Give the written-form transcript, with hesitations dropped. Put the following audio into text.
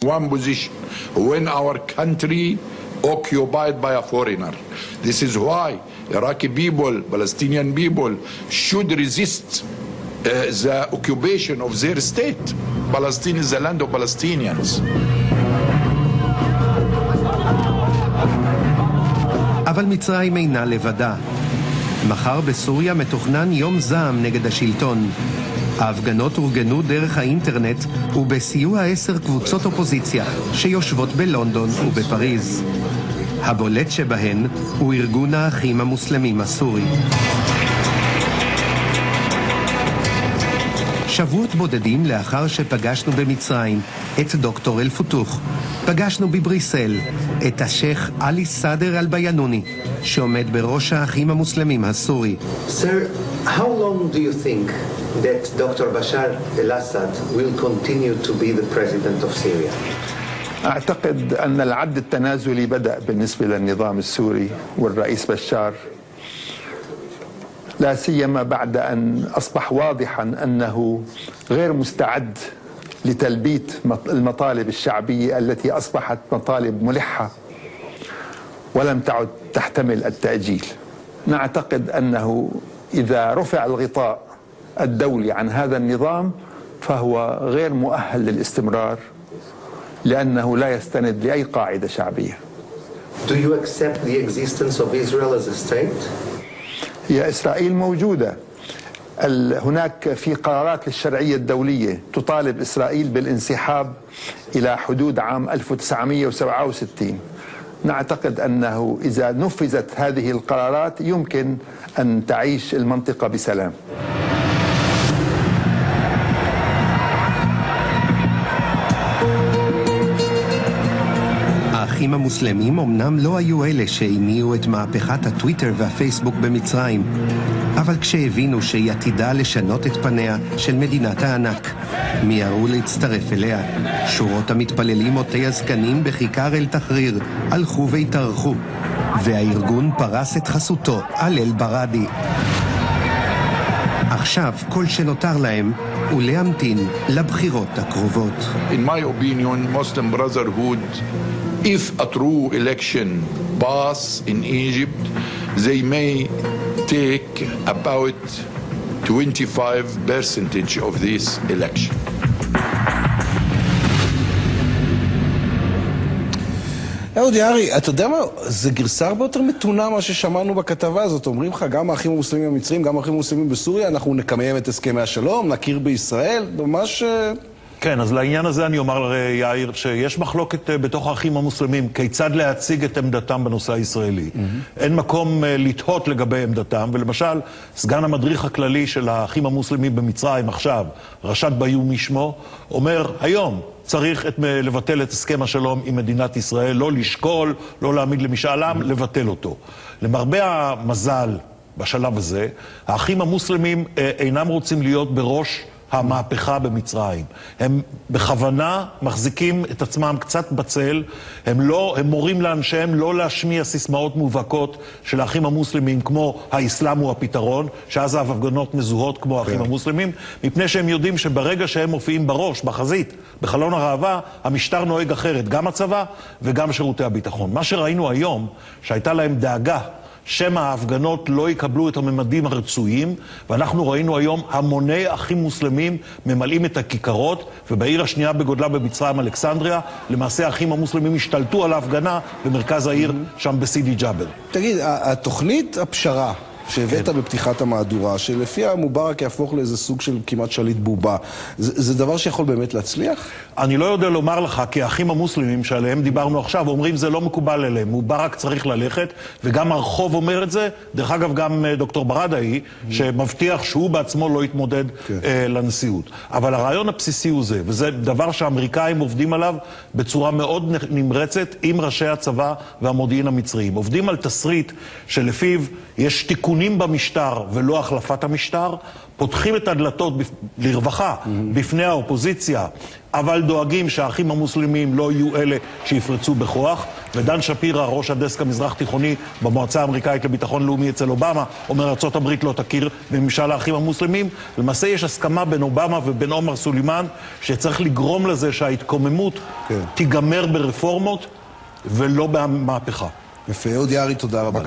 One position when our country occupied by a foreigner. This is why Iraqi people, Palestinian people should resist the occupation of their state. Palestine is the land of Palestinians. אבל מצרים אינה לבדה. מחר בסוריה מתוכנן יום זעם נגד השלטון. ההפגנות אורגנו דרך האינטרנט ובסיוע 10 קבוצות אופוזיציה שיושבות בלונדון ובפריז. הבולט שבהן הוא ארגון האחים המוסלמים הסורי. שבועות בודדים לאחר שפגשנו במצרים את דוקטור אל-פותוח, פגשנו בבריסל את השייך עלי סאדר אל-ביאנוני, שעומד בראש האחים המוסלמים הסורי. Sir, how long do you think that Dr. Bashar al-Assad will continue to be the president of Syria? أعتقد أن العد التنازلي بدأ بالنسبة للنظام السوري والرئيس بشار، لا سيما بعد أن أصبح واضحا أنه غير مستعد لتلبية المطالب الشعبية التي أصبحت مطالب ملحة ولم تعد تحتمل التأجيل. نعتقد أنه إذا رفع الغطاء الدولي عن هذا النظام فهو غير مؤهل للاستمرار لأنه لا يستند لأي قاعدة شعبية. Do you accept the existence of Israel as a state? هي إسرائيل موجودة. هناك في قرارات للشرعية الدولية تطالب إسرائيل بالانسحاب إلى حدود عام 1967. نعتقد أنه إذا نفذت هذه القرارات يمكن أن تعيش المنطقة بسلام. האחים המוסלמים אמנם לא היו אלה שהניעו את מהפכת הטוויטר והפייסבוק במצרים, אבל כשהבינו שהיא עתידה לשנות את פניה של מדינת הענק, מיהרו להצטרף אליה. שורות המתפללים עוטי הזקנים בכיכר אל-תחריר הלכו והתארחו, והארגון פרס את חסותו על אל-בראדי. עכשיו כל שנותר להם הוא להמתין לבחירות הקרובות. In my opinion, Muslim Brotherhood, if a true election pass in Egypt, they may take about 25% of this election. אהוד יערי, אתה יודע מה? זה גרסה הרבה יותר מתונה מה ששמענו בכתבה הזאת. אומרים לך, גם האחים המוסלמים המצרים, גם האחים המוסלמים בסוריה, אנחנו נקיים את הסכמי השלום, נכיר בישראל, ממש... כן, אז לעניין הזה אני אומר יאיר שיש מחלוקת בתוך האחים המוסלמים כיצד להציג את עמדתם בנושא הישראלי. אין מקום לתהות לגבי עמדתם, ולמשל סגן המדריך הכללי של האחים המוסלמים במצרים עכשיו, רשד ביומי שמו, אומר היום צריך לבטל את הסכם השלום עם מדינת ישראל, לא לשקול, לא להעמיד למשאל עם, לבטל אותו. למרבה המזל בשלב הזה, האחים המוסלמים אינם רוצים להיות בראש המהפכה במצרים. הם בכוונה מחזיקים את עצמם קצת בצל, הם מורים לאנשיהם לא להשמיע סיסמאות מובהקות של האחים המוסלמים כמו האסלאם הוא הפתרון, שאז ההפגנות מזוהות כמו האחים המוסלמים, מפני שהם יודעים שברגע שהם מופיעים בראש, בחזית, בחלון הראווה, המשטר נוהג אחרת, גם הצבא וגם שירותי הביטחון. מה שראינו היום, שהייתה להם דאגה שמא ההפגנות לא יקבלו את הממדים הרצויים, ואנחנו ראינו היום המוני אחים מוסלמים ממלאים את הכיכרות, ובעיר השנייה בגודלה במצרים, אלכסנדריה, למעשה האחים המוסלמים השתלטו על ההפגנה במרכז העיר, שם בסידי ג'אבר. תגיד, התוכנית הפשרה שהבאת בפתיחת המהדורה, שלפיה מובארק יהפוך לאיזה סוג של כמעט שליט בובה, זה דבר שיכול באמת להצליח? אני לא יודע לומר לך, כי האחים המוסלמים שעליהם דיברנו עכשיו, אומרים זה לא מקובל אליהם, מובארק צריך ללכת, וגם הרחוב אומר את זה, דרך אגב גם דוקטור ברדאי, שמבטיח שהוא בעצמו לא יתמודד לנשיאות. אבל הרעיון הבסיסי הוא זה, וזה דבר שהאמריקאים עובדים עליו בצורה מאוד נמרצת עם ראשי הצבא והמודיעין המצריים. עובדים על תסריט שלפיו יש תיקון תיקונים במשטר ולא החלפת המשטר, פותחים את הדלתות לרווחה בפני האופוזיציה, אבל דואגים שהאחים המוסלמים לא יהיו אלה שיפרצו בכוח. ודן שפירא, ראש הדסק המזרח תיכוני במועצה האמריקאית לביטחון לאומי אצל אובמה, אומר ארצות הברית לא תכיר בממשל האחים המוסלמים. למעשה יש הסכמה בין אובמה ובין עומר סולימן שצריך לגרום לזה שההתקוממות תיגמר ברפורמות ולא במהפכה. יפה, אהוד יערי, תודה רבה.